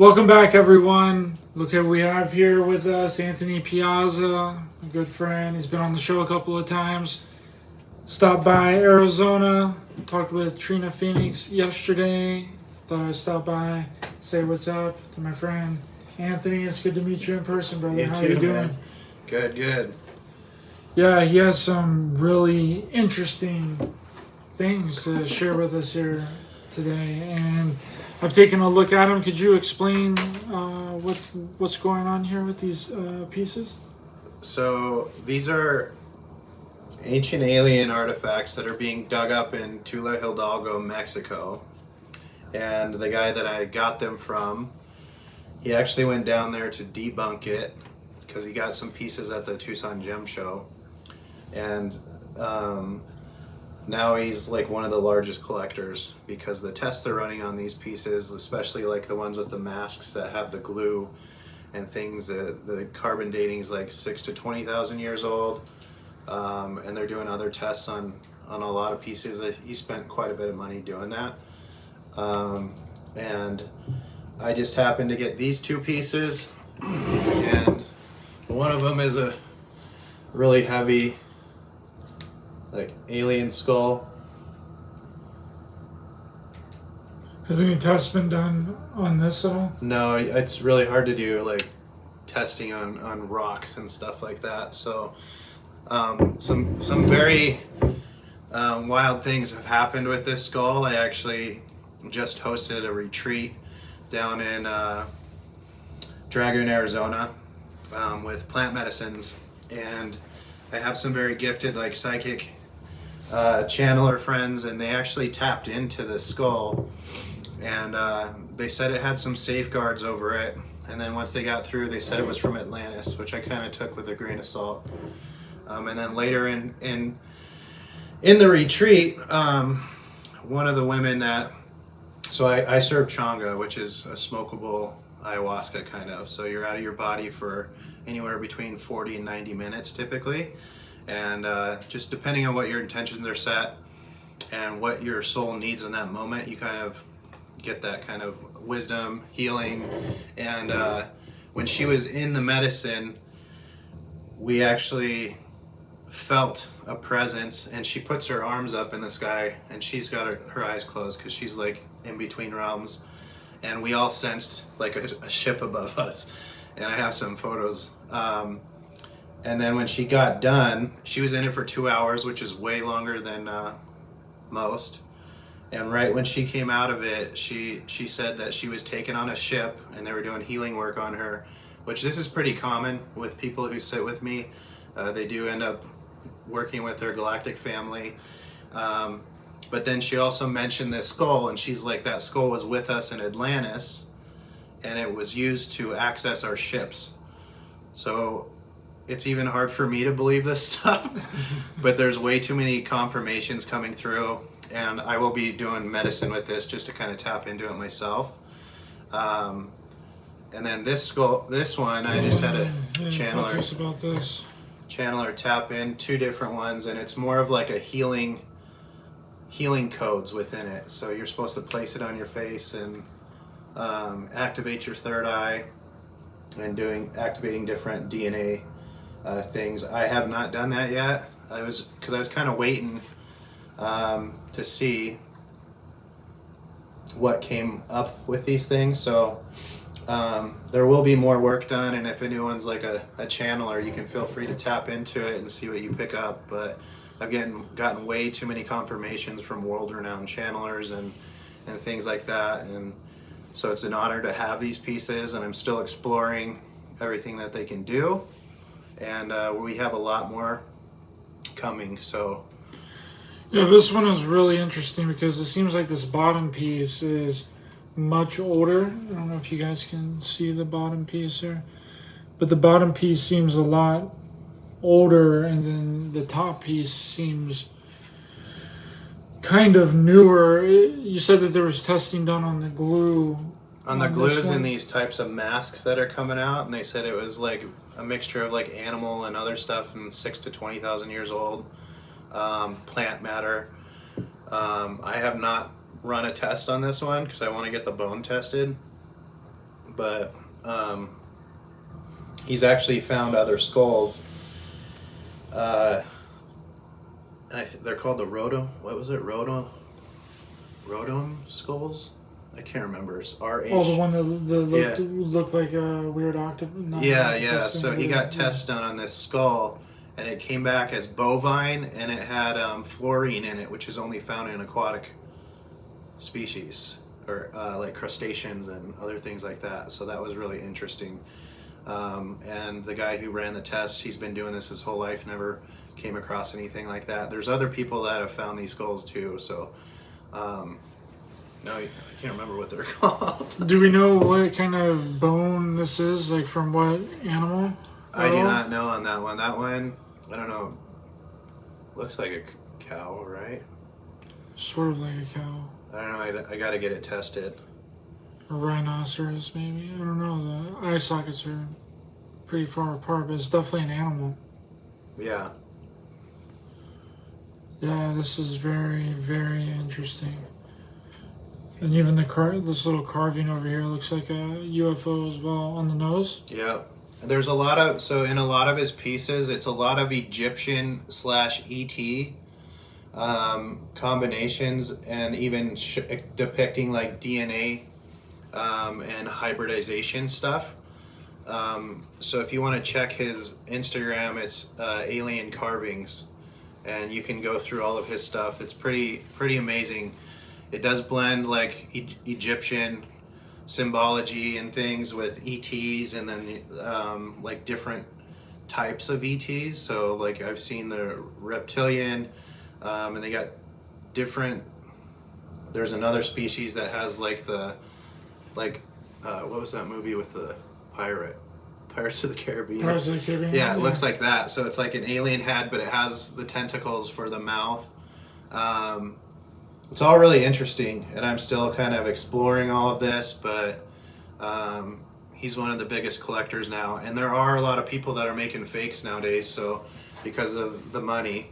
Welcome back, everyone. Look what we have here with us, Anthony Piazza, a good friend. He's been on the show a couple of times. Stopped by Arizona, talked with Trina Phoenix yesterday. Thought I'd stop by, say what's up to my friend Anthony. It's good to meet you in person, brother. You How too, you doing? man. Good. Yeah, he has some really interesting things to share with us here today, and I've taken a look at them. Could you explain what's going on here with these pieces? So these are ancient alien artifacts that are being dug up in Tula Hidalgo, Mexico. And the guy that I got them from, he actually went down there to debunk it because he got some pieces at the Tucson Gem Show. And now he's like one of the largest collectors because the tests they're running on these pieces, especially like the ones with the masks that have the glue and things, the carbon dating is like 6,000 to 20,000 years old. And they're doing other tests on a lot of pieces. He spent quite a bit of money doing that. And I just happened to get these two pieces, and one of them is a really heavy like alien skull. Has any tests been done on this at all? No, it's really hard to do like testing on rocks and stuff like that. So some very wild things have happened with this skull. I actually just hosted a retreat down in Dragon, Arizona, with plant medicines, and I have some very gifted like psychic channeler friends, and they actually tapped into the skull, and they said it had some safeguards over it, and then once they got through, they said it was from Atlantis, which I kind of took with a grain of salt. And then later in the retreat, one of the women that, so I serve changa, which is a smokable ayahuasca kind of, so you're out of your body for anywhere between 40 and 90 minutes typically. And just depending on what your intentions are set and what your soul needs in that moment, you kind of get that kind of wisdom, healing. And when she was in the medicine, we actually felt a presence, and she puts her arms up in the sky, and she's got her eyes closed because she's like in between realms. And we all sensed like a ship above us. And I have some photos. And then when she got done, she was in it for 2 hours, which is way longer than most. And right when she came out of it, she said that she was taken on a ship and they were doing healing work on her, which this is pretty common with people who sit with me. They do end up working with their galactic family. But then she also mentioned this skull, and she's like, that skull was with us in Atlantis and it was used to access our ships. So it's even hard for me to believe this stuff, but there's way too many confirmations coming through, and I will be doing medicine with this just to kind of tap into it myself. And then this skull, this one, I just had a Talk to us about this. channeler tap in 2 different ones, and it's more of like a healing codes within it. So you're supposed to place it on your face and activate your third eye, and activating different DNA things. I have not done that yet. Because I was kind of waiting to see what came up with these things. So there will be more work done, and if anyone's like a channeler, you can feel free to tap into it and see what you pick up. But I've gotten way too many confirmations from world-renowned channelers and things like that, and so it's an honor to have these pieces, and I'm still exploring everything that they can do. And we have a lot more coming. So Yeah, this one is really interesting because it seems like this bottom piece is much older. I don't know if you guys can see the bottom piece here, but the bottom piece seems a lot older, and then the top piece seems kind of newer. You said that there was testing done on the glue. On the glues in these types of masks that are coming out, and they said it was like a mixture of like animal and other stuff, and 6,000 to 20,000 years old, plant matter. I have not run a test on this one because I want to get the bone tested, but he's actually found other skulls. They're called the What was it? Rotom skulls? I can't remember. It's RH. Oh, the one that looked like a weird octopus. Yeah. So he got tests done on this skull, and it came back as bovine, and it had fluorine in it, which is only found in aquatic species, or like crustaceans and other things like that. So that was really interesting. And the guy who ran the tests, he's been doing this his whole life, never came across anything like that. There's other people that have found these skulls too. So no, I can't remember what they're called. Do we know what kind of bone this is? Like from what animal? I do not know on that one. That one, I don't know. Looks like a cow, right? Sort of like a cow. I don't know. I got to get it tested. A rhinoceros, maybe? I don't know. The eye sockets are pretty far apart, but it's definitely an animal. Yeah. Yeah, this is very, very interesting. And even this little carving over here looks like a UFO as well on the nose. Yeah. There's a lot of, so in a lot of his pieces, it's a lot of Egyptian/ET combinations, and even depicting like DNA and hybridization stuff. So if you want to check his Instagram, it's Alien Carvings, and you can go through all of his stuff. It's pretty amazing. It does blend like Egyptian symbology and things with ETs, and then like different types of ETs. So like I've seen the reptilian, and they got different. There's another species that has like what was that movie with the pirate? Pirates of the Caribbean. Pirates of the Caribbean. Yeah, it looks like that. So it's like an alien head, but it has the tentacles for the mouth. It's all really interesting, and I'm still kind of exploring all of this, but he's one of the biggest collectors now. And there are a lot of people that are making fakes nowadays, so because of the money,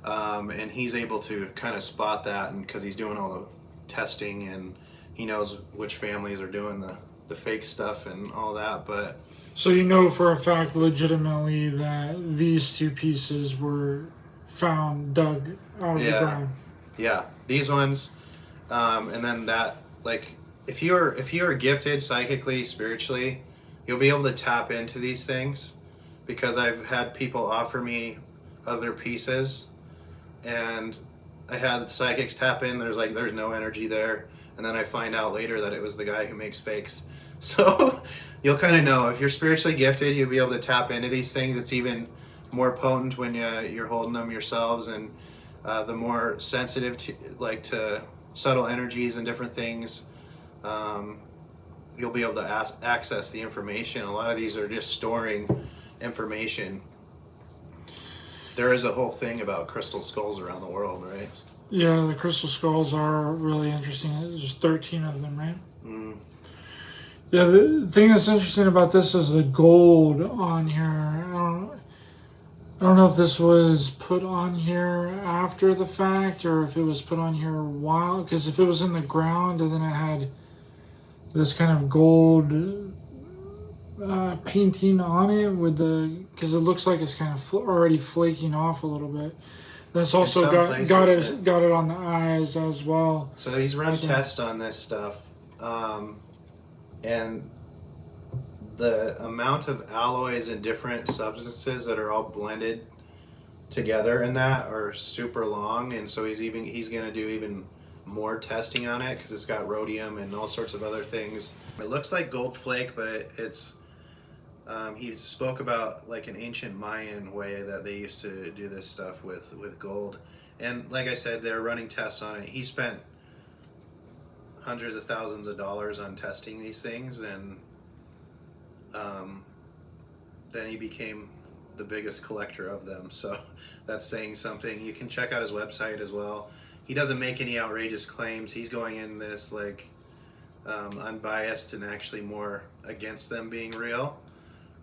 and he's able to kind of spot that, and because he's doing all the testing, and he knows which families are doing the fake stuff and all that. But so you know for a fact, legitimately, that these two pieces were dug out of the ground. Yeah, these ones, and then that, like, if you're gifted psychically, spiritually, you'll be able to tap into these things, because I've had people offer me other pieces, and I had psychics tap in. There's no energy there, and then I find out later that it was the guy who makes fakes. So you'll kind of know if you're spiritually gifted, you'll be able to tap into these things. It's even more potent when you're holding them yourselves, and the more sensitive to subtle energies and different things, you'll be able to access the information. A lot of these are just storing information. There is a whole thing about crystal skulls around the world, right? Yeah, the crystal skulls are really interesting. There's 13 of them, right? Mm. Yeah, the thing that's interesting about this is the gold on here. I don't know if this was put on here after the fact, or if it was put on here a while. Because if it was in the ground and then it had this kind of gold painting on it because it looks like it's kind of already flaking off a little bit. And it's also got it on the eyes as well. So he's run tests on this stuff, and the amount of alloys and different substances that are all blended together in that are super long, and so he's going to do even more testing on it, because it's got rhodium and all sorts of other things. It looks like gold flake, but it's he spoke about like an ancient Mayan way that they used to do this stuff with gold, and like I said, they're running tests on it. He spent hundreds of thousands of dollars on testing these things, and then he became the biggest collector of them. So that's saying something. You can check out his website as well. He doesn't make any outrageous claims. He's going in this like unbiased and actually more against them being real.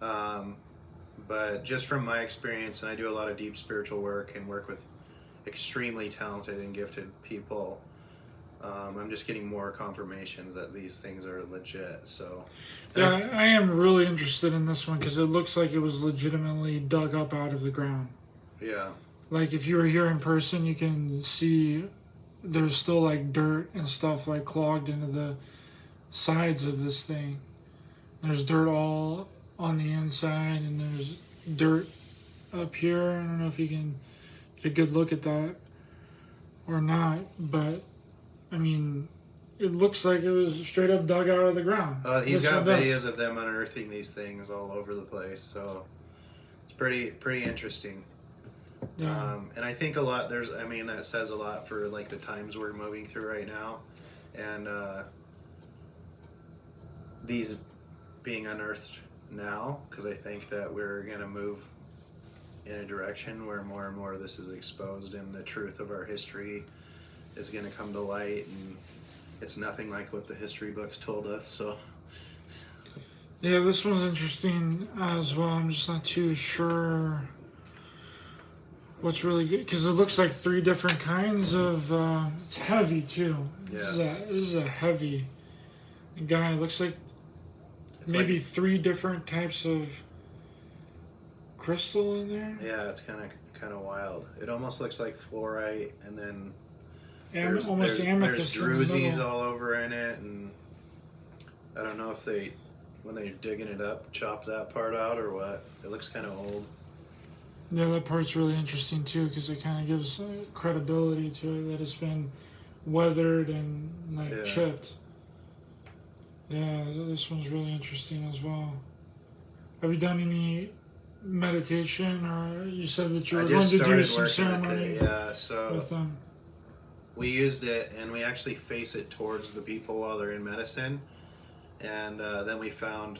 But just from my experience, and I do a lot of deep spiritual work and work with extremely talented and gifted people, I'm just getting more confirmations that these things are legit. So, Yeah, I am really interested in this one because it looks like it was legitimately dug up out of the ground. yeah, Like if you were here in person, you can see there's still like dirt and stuff like clogged into the sides of this thing. There's dirt all on the inside, and there's dirt up here. I don't know if you can get a good look at that or not, but I mean, it looks like it was straight up dug out of the ground. he's This got one does. videos of them unearthing these things all over the place. So it's pretty interesting. Yeah. And I think a lot. I mean, that says a lot for like the times we're moving through right now, and these being unearthed now, because I think that we're gonna move in a direction where more and more of this is exposed, and the truth of our history is gonna come to light, and it's nothing like what the history books told us. So. Yeah, this one's interesting as well. I'm just not too sure what's really good because it looks like 3 different kinds of. It's heavy too. This is a heavy guy. It looks like It's maybe like, 3 different types of crystal in there. yeah, it's kind of wild. It almost looks like fluorite, and then Almost there's amethyst in the drusies middle. all over in it, and I don't know if they, when they're digging it up, chop that part out or what. It looks kind of old. Yeah, that part's really interesting too because it kind of gives credibility to it that it's been weathered and like chipped. Yeah, this one's really interesting as well. Have you done any meditation, or you said that you were going to do some ceremony? Yeah, so with them. We used it, and we actually face it towards the people while they're in medicine, and then we found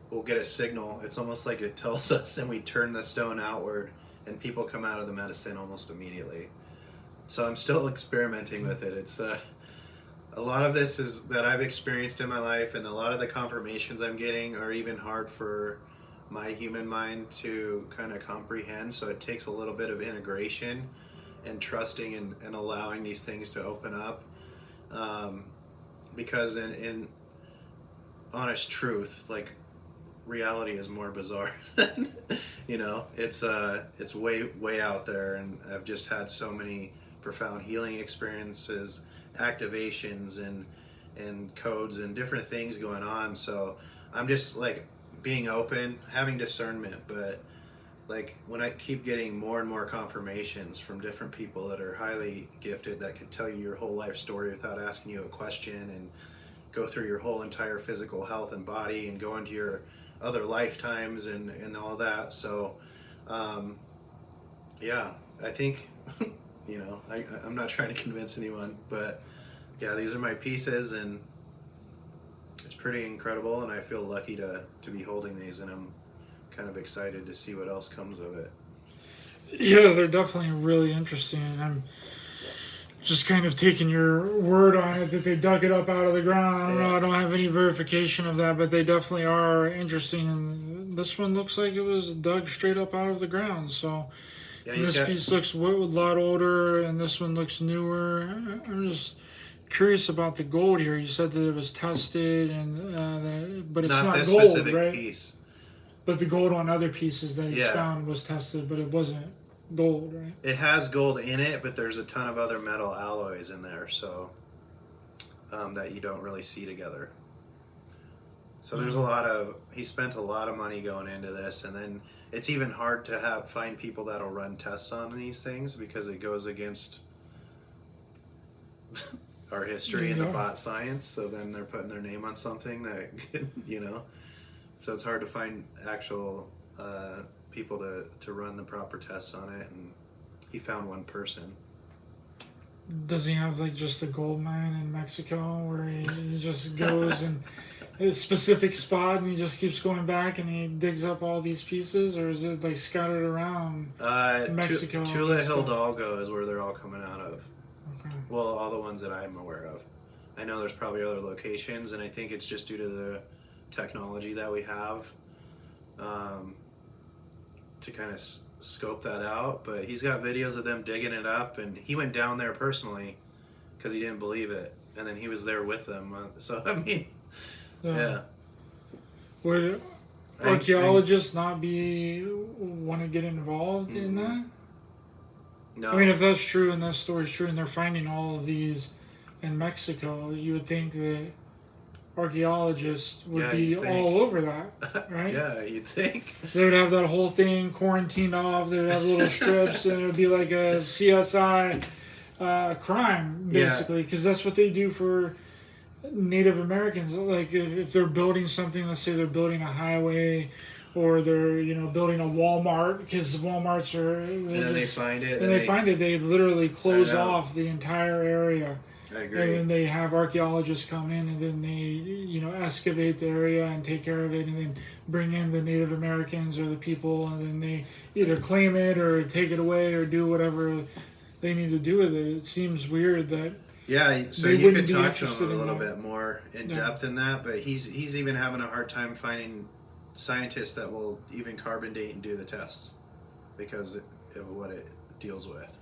we'll get a signal. It's almost like it tells us, and we turn the stone outward, and people come out of the medicine almost immediately. So I'm still experimenting with it. It's a lot of this is that I've experienced in my life, and a lot of the confirmations I'm getting are even hard for my human mind to kind of comprehend. So it takes a little bit of integration and trusting and allowing these things to open up. Because in honest truth, like, reality is more bizarre than, it's way out there, and I've just had so many profound healing experiences, activations, and codes and different things going on. So I'm just like being open, having discernment, but like when I keep getting more and more confirmations from different people that are highly gifted, that can tell you your whole life story without asking you a question, and go through your whole entire physical health and body, and go into your other lifetimes and all that. So yeah, I think I'm not trying to convince anyone, but yeah, these are my pieces, and it's pretty incredible, and I feel lucky to be holding these, and I'm kind of excited to see what else comes of it. Yeah, they're definitely really interesting. I'm just kind of taking your word on it that they dug it up out of the ground. I don't know. I don't have any verification of that, but they definitely are interesting. And this one looks like it was dug straight up out of the ground. So this piece looks a lot older, and this one looks newer. I'm just curious about the gold here. You said that it was tested, and but it's not this gold, specific right? Piece. But the gold on other pieces that he's found was tested, but it wasn't gold, right? It has gold in it, but there's a ton of other metal alloys in there, so that you don't really see together. So there's he spent a lot of money going into this, and then it's even hard to find people that'll run tests on these things because it goes against our history and the bot science. So then they're putting their name on something that, so it's hard to find actual people to run the proper tests on it, and he found one person. Does he have like just a gold mine in Mexico where he just goes and a specific spot and he just keeps going back and he digs up all these pieces, or is it like scattered around Mexico? Tula Hidalgo is where they're all coming out of. Okay. Well, all the ones that I'm aware of. I know there's probably other locations, and I think it's just due to the technology that we have to kind of scope that out. But he's got videos of them digging it up, and he went down there personally because he didn't believe it, and then he was there with them. So I mean, yeah. Would archaeologists not want to get involved in that? No. I mean, if that's true and that story's true, and they're finding all of these in Mexico, you would think that archaeologists would be all over that, right? Yeah, you'd think. They would have that whole thing quarantined off. They would have little strips, and it would be like a CSI crime, basically, because that's what they do for Native Americans. Like if they're building something, let's say they're building a highway, or they're building a Walmart, because Walmarts are. And then they find it. And they find it. They literally close off the entire area. I agree. And then they have archaeologists come in, and then they excavate the area and take care of it, and then bring in the Native Americans or the people, and then they either claim it or take it away or do whatever they need to do with it. It seems weird that. Yeah, so you could talk to him a little bit more in depth in that, but he's even having a hard time finding scientists that will even carbon date and do the tests because of what it deals with.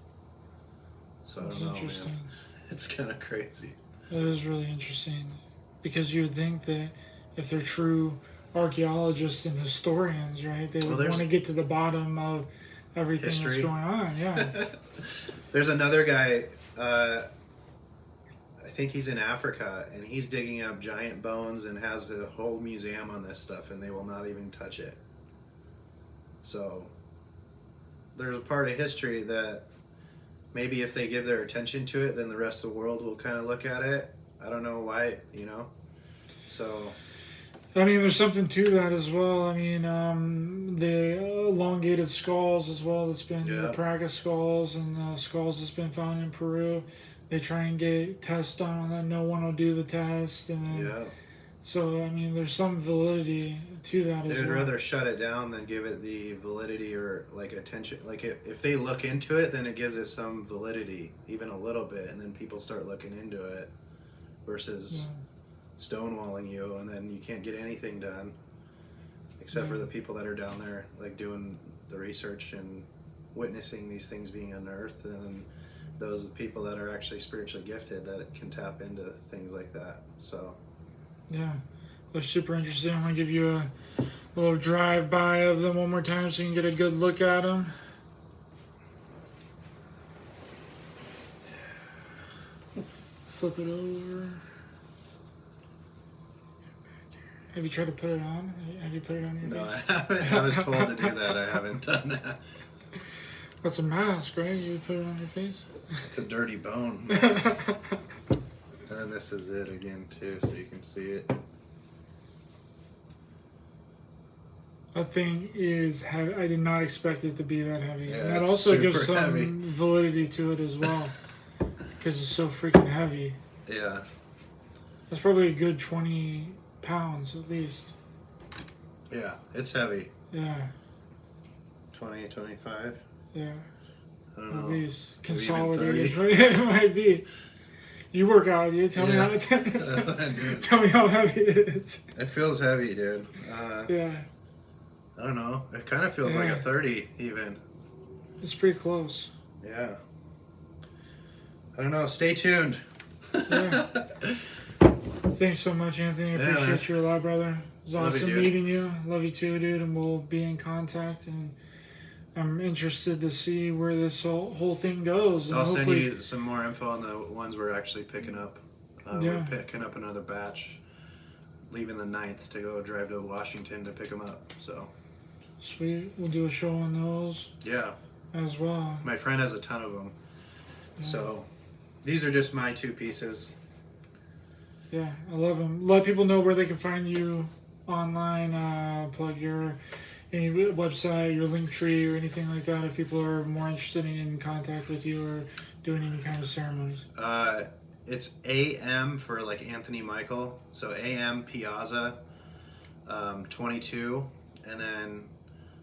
So That's I don't know, interesting. man. It's kind of crazy. It is really interesting because you would think that if they're true archaeologists and historians, right, they would want to get to the bottom of everything that's going on. Yeah. There's another guy. I think he's in Africa, and he's digging up giant bones and has a whole museum on this stuff, and they will not even touch it. So there's a part of history that maybe if they give their attention to it, then the rest of the world will kind of look at it. I don't know why, So, I mean, there's something to that as well. I mean, the elongated skulls as well. That's been the Praga skulls and the skulls that's been found in Peru. They try and get tests done on that. No one will do the test, and then, so I mean, there's some validity to that. They'd rather shut it down than give it the validity or like attention. Like if they look into it, then it gives it some validity, even a little bit, and then people start looking into it, versus stonewalling you, and then you can't get anything done, except for the people that are down there, like doing the research and witnessing these things being unearthed, and then those people that are actually spiritually gifted that can tap into things like that. So yeah, they're super interesting. I'm gonna give you a little drive-by of them one more time so you can get a good look at them. Flip it over. Have you tried to put it on? Have you put it on your face? No, I haven't. I was told to do that. I haven't done that. That's a mask, right? You would put it on your face? It's a dirty bone. And then this is it again, too, so you can see it. That thing is heavy. I did not expect it to be that heavy. Yeah, and that also gives some heavy validity to it as well. Because it's so freaking heavy. Yeah. That's probably a good 20 pounds at least. Yeah, it's heavy. Yeah. 20, 25? Yeah. I don't know. At least Maybe consolidated. It might be. You work out, dude. Tell me how tell me how heavy it is. It feels heavy, dude. Yeah. I don't know. It kind of feels like a 30 even. It's pretty close. Yeah. I don't know. Stay tuned. Yeah. Thanks so much, Anthony. I appreciate you a lot, brother. It was awesome meeting you. Love you too, dude. And we'll be in contact. And I'm interested to see where this whole thing goes. And I'll send you some more info on the ones we're actually picking up. We're picking up another batch, leaving the 9th to go drive to Washington to pick them up. So sweet. We'll do a show on those. Yeah. As well. My friend has a ton of them. Yeah. So these are just my 2 pieces. Yeah, I love them. Let people know where they can find you online. Plug any website, your LinkTree, or anything like that. If people are more interested in contact with you or doing any kind of ceremonies. It's AM for like Anthony Michael. So AM Piazza 22, and then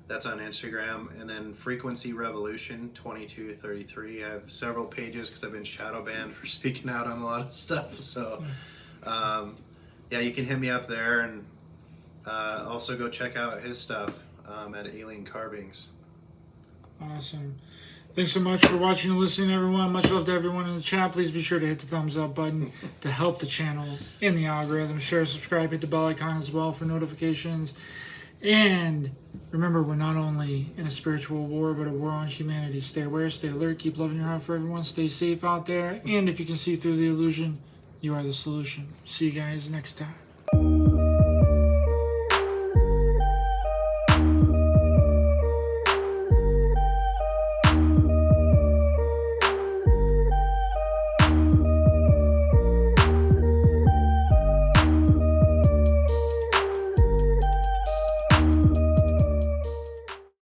that's on Instagram. And then Frequency Revolution 2233. I have several pages because I've been shadow banned for speaking out on a lot of stuff. So. Yeah, you can hit me up there, and also go check out his stuff at Alien Carvings. Awesome. Thanks so much for watching and listening, everyone. Much love to everyone in the chat. Please be sure to hit the thumbs up button to help the channel in the algorithm. Share, subscribe, hit the bell icon as well for notifications. And remember, we're not only in a spiritual war, but a war on humanity. Stay aware, stay alert, keep loving your heart for everyone. Stay safe out there. And if you can see through the illusion, you are the solution. See you guys next time.